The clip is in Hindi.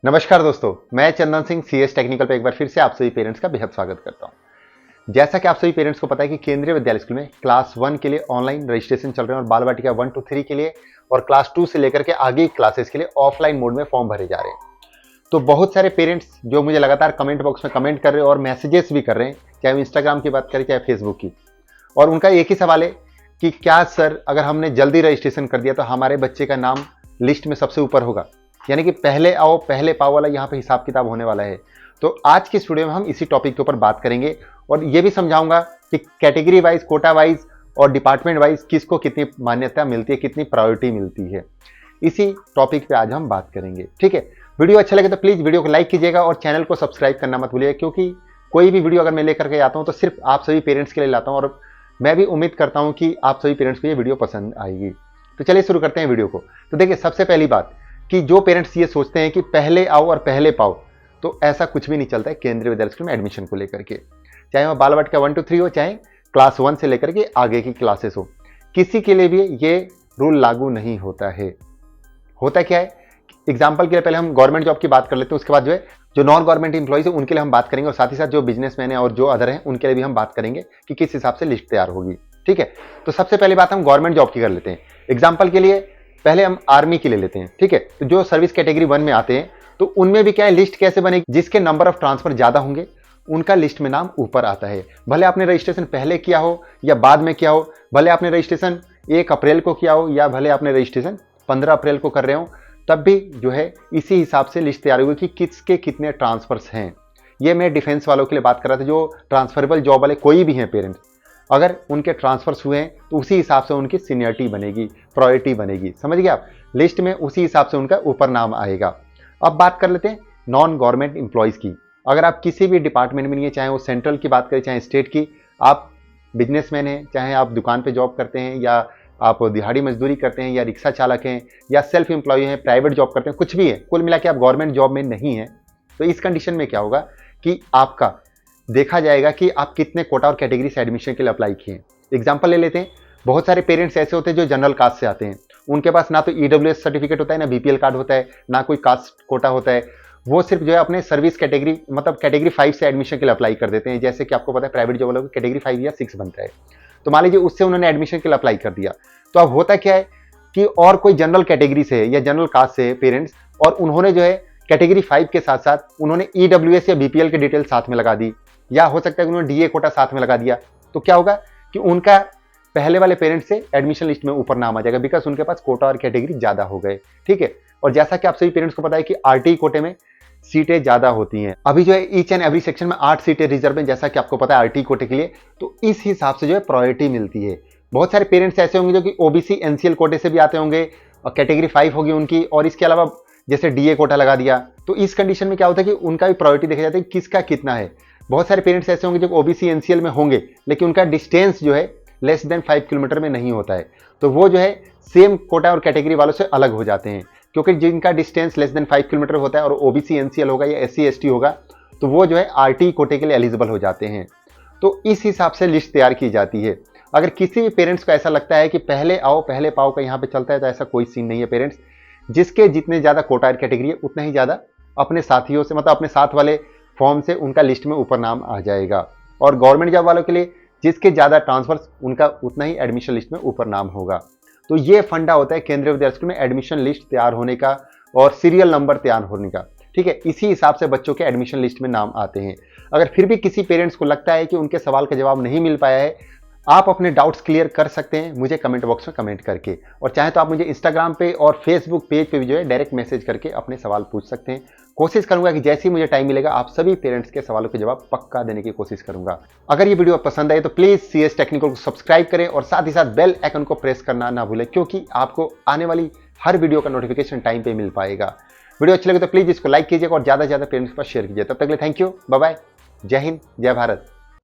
नमस्कार दोस्तों, मैं चंदन सिंह सीएस टेक्निकल पे एक बार फिर से आप सभी पेरेंट्स का बेहद स्वागत करता हूं। जैसा कि आप सभी पेरेंट्स को पता है कि केंद्रीय विद्यालय स्कूल में क्लास 1 के लिए ऑनलाइन रजिस्ट्रेशन चल रहे हैं और बाल वाटिका 1 to 3 के लिए और क्लास 2 से लेकर के आगे क्लासेस के लिए ऑफलाइन मोड में फॉर्म भरे जा रहे हैं। तो बहुत सारे पेरेंट्स जो मुझे लगातार कमेंट बॉक्स में कमेंट कर रहे हैं और मैसेजेस भी कर रहे हैं, चाहे वो इंस्टाग्राम की बात करें चाहे फेसबुक की, और उनका एक ही सवाल है कि क्या सर अगर हमने जल्दी रजिस्ट्रेशन कर दिया तो हमारे बच्चे का नाम लिस्ट में सबसे ऊपर होगा, यानी कि पहले आओ पहले पाओ वाला यहाँ पे हिसाब किताब होने वाला है। तो आज की इस वीडियो में हम इसी टॉपिक के ऊपर बात करेंगे और ये भी समझाऊंगा कि कैटेगरी वाइज, कोटा वाइज और डिपार्टमेंट वाइज किसको कितनी मान्यता मिलती है, कितनी प्रायोरिटी मिलती है। इसी टॉपिक पे आज हम बात करेंगे। ठीक है, वीडियो अच्छा लगे तो प्लीज वीडियो को लाइक कीजिएगा और चैनल को सब्सक्राइब करना मत भूलिएगा, क्योंकि कोई भी वीडियो अगर मैं लेकर के आता हूँ तो सिर्फ आप सभी पेरेंट्स के लिए लाता हूँ और मैं भी उम्मीद करता हूँ कि आप सभी पेरेंट्स को ये वीडियो पसंद आएगी। तो चलिए शुरू करते हैं वीडियो को। तो देखिए, सबसे पहली बात कि जो पेरेंट्स ये सोचते हैं कि पहले आओ और पहले पाओ, तो ऐसा कुछ भी नहीं चलता है केंद्रीय विद्यालय स्कूल में एडमिशन को लेकर के। चाहे वह बाल वाटिका 1 to 3 हो, चाहे क्लास 1 से लेकर के आगे की क्लासेस हो, किसी के लिए भी ये रूल लागू नहीं होता है। होता क्या है, एग्जाम्पल के लिए पहले हम गवर्नमेंट जॉब की बात कर लेते हैं, उसके बाद जो नॉन गवर्नमेंट इंप्लॉइज है उनके लिए हम बात करेंगे और साथ ही साथ जो बिजनेसमैन है और जो अदर हैं उनके लिए भी हम बात करेंगे कि किस हिसाब से लिस्ट तैयार होगी। ठीक है, तो सबसे पहली बात हम गवर्नमेंट जॉब की कर लेते हैं। एग्जाम्पल के लिए पहले हम आर्मी के ले लेते हैं। ठीक है, तो जो सर्विस कैटेगरी 1 में आते हैं तो उनमें भी क्या है, लिस्ट कैसे बनेगी, जिसके नंबर ऑफ ट्रांसफर ज्यादा होंगे उनका लिस्ट में नाम ऊपर आता है। भले आपने रजिस्ट्रेशन पहले किया हो या बाद में किया हो, भले आपने रजिस्ट्रेशन 1 अप्रैल को किया हो या भले आपने रजिस्ट्रेशन 15 अप्रैल को कर रहे हो, तब भी जो है इसी हिसाब से लिस्ट तैयार होगी कि किसके कितने ट्रांसफर्स हैं। ये मैं डिफेंस वालों के लिए बात कर रहा था, जो ट्रांसफरेबल जॉब वाले कोई भी हैं पेरेंट्स, अगर उनके ट्रांसफर्स हुए हैं तो उसी हिसाब से उनकी सीनियरिटी बनेगी, प्रायोरिटी बनेगी। समझ गए आप, लिस्ट में उसी हिसाब से उनका ऊपर नाम आएगा। अब बात कर लेते हैं नॉन गवर्नमेंट इंप्लॉइज की। अगर आप किसी भी डिपार्टमेंट में नहीं है, चाहे वो सेंट्रल की बात करें चाहे स्टेट की, आप बिजनेसमैन हैं, चाहे आप दुकान पे जॉब करते हैं या आप दिहाड़ी मजदूरी करते हैं या रिक्शा चालक हैं या सेल्फ एम्प्लॉय हैं, प्राइवेट जॉब करते हैं, कुछ भी है, कुल मिला के आप गवर्नमेंट जॉब में नहीं है, तो इस कंडीशन में क्या होगा कि आपका देखा जाएगा कि आप कितने कोटा और कैटेगरी से एडमिशन के लिए अप्लाई किए। एग्जाम्पल ले लेते हैं, बहुत सारे पेरेंट्स ऐसे होते हैं जो जनरल कास्ट से आते हैं, उनके पास ना तो ईडब्ल्यूएस सर्टिफिकेट होता है, ना बीपीएल कार्ड होता है, ना कोई कास्ट कोटा होता है। वो सिर्फ जो है अपने सर्विस कैटेगरी मतलब कैटेगरी 5 से एडमिशन के लिए अप्लाई कर देते हैं। जैसे कि आपको पता है प्राइवेट जॉब वालों को कैटेगरी 5 या 6 बनता है, तो मान लीजिए उससे उन्होंने एडमिशन के लिए अप्लाई कर दिया। तो अब होता क्या है कि और कोई जनरल कैटेगरी से है या जनरल कास्ट से है पेरेंट्स, और उन्होंने जो है कैटेगरी 5 के साथ साथ उन्होंने ईडब्ल्यूएस या बीपीएल के डिटेल साथ में लगा दी, या हो सकता है कि उन्होंने डीए कोटा साथ में लगा दिया। तो क्या होगा कि उनका पहले वाले पेरेंट्स से एडमिशन लिस्ट में ऊपर नाम आ जाएगा, बिकॉज उनके पास कोटा और कैटेगरी ज्यादा हो गए। ठीक है, और जैसा कि आप सभी पेरेंट्स को पता है कि आरटी कोटे में सीटें ज्यादा होती हैं। अभी जो है ईच एंड एवरी सेक्शन में 8 सीटें रिजर्व हैं, जैसा कि आपको पता है आरटी कोटे के लिए, तो इस हिसाब से जो है प्रायोरिटी मिलती है। बहुत सारे पेरेंट्स ऐसे होंगे जो कि ओबीसी एनसीएल कोटे से भी आते होंगे और कैटेगरी 5 होगी उनकी, और इसके अलावा जैसे डीए कोटा लगा दिया, तो इस कंडीशन में क्या होता है कि उनका भी प्रायोरिटी देखा जाता है कि किसका कितना है। बहुत सारे पेरेंट्स ऐसे होंगे जो ओबीसी एनसीएल में होंगे लेकिन उनका डिस्टेंस जो है लेस देन 5 किलोमीटर में नहीं होता है, तो वो जो है सेम कोटा और कैटेगरी वालों से अलग हो जाते हैं, क्योंकि जिनका डिस्टेंस लेस देन 5 किलोमीटर होता है और ओबीसी एनसीएल होगा या एससी एसटी होगा, तो वो जो है आरटी कोटे के लिए एलिजिबल हो जाते हैं। तो इस हिसाब से लिस्ट तैयार की जाती है। अगर किसी भी पेरेंट्स को ऐसा लगता है कि पहले आओ पहले पाओ का यहाँ पे चलता है, तो ऐसा कोई सीन नहीं है पेरेंट्स। जिसके जितने ज्यादा कोटा और कैटेगरी है उतना ही ज्यादा अपने साथियों से, मतलब अपने साथ वाले फॉर्म से उनका लिस्ट में ऊपर नाम आ जाएगा, और गवर्नमेंट जॉब वालों के लिए जिसके ज्यादा ट्रांसफर्स उनका उतना ही एडमिशन लिस्ट में ऊपर नाम होगा। तो ये फंडा होता है केंद्रीय विद्यालय स्कूल में एडमिशन लिस्ट तैयार होने का और सीरियल नंबर तैयार होने का। ठीक है, इसी हिसाब से बच्चों के एडमिशन लिस्ट में नाम आते हैं। अगर फिर भी किसी पेरेंट्स को लगता है कि उनके सवाल का जवाब नहीं मिल पाया है, आप अपने डाउट्स क्लियर कर सकते हैं मुझे कमेंट बॉक्स में कमेंट करके, और चाहे तो आप मुझे इंस्टाग्राम पे और फेसबुक पेज पे भी जो है डायरेक्ट मैसेज करके अपने सवाल पूछ सकते हैं। कोशिश करूंगा कि जैसे ही मुझे टाइम मिलेगा आप सभी पेरेंट्स के सवालों के जवाब पक्का देने की कोशिश करूंगा। अगर ये वीडियो पसंद आए तो प्लीज सीएस टेक्निकल को सब्सक्राइब करें और साथ ही साथ बेल आइकन को प्रेस करना ना भूलें, क्योंकि आपको आने वाली हर वीडियो का नोटिफिकेशन टाइम पे मिल पाएगा। वीडियो अच्छी लगे तो प्लीज इसको लाइक कीजिएगा और ज्यादा से ज्यादा पेरेंट्स के पास शेयर कीजिए। तब तक के लिए थैंक यू, बाय बाय, जय हिंद, जय भारत।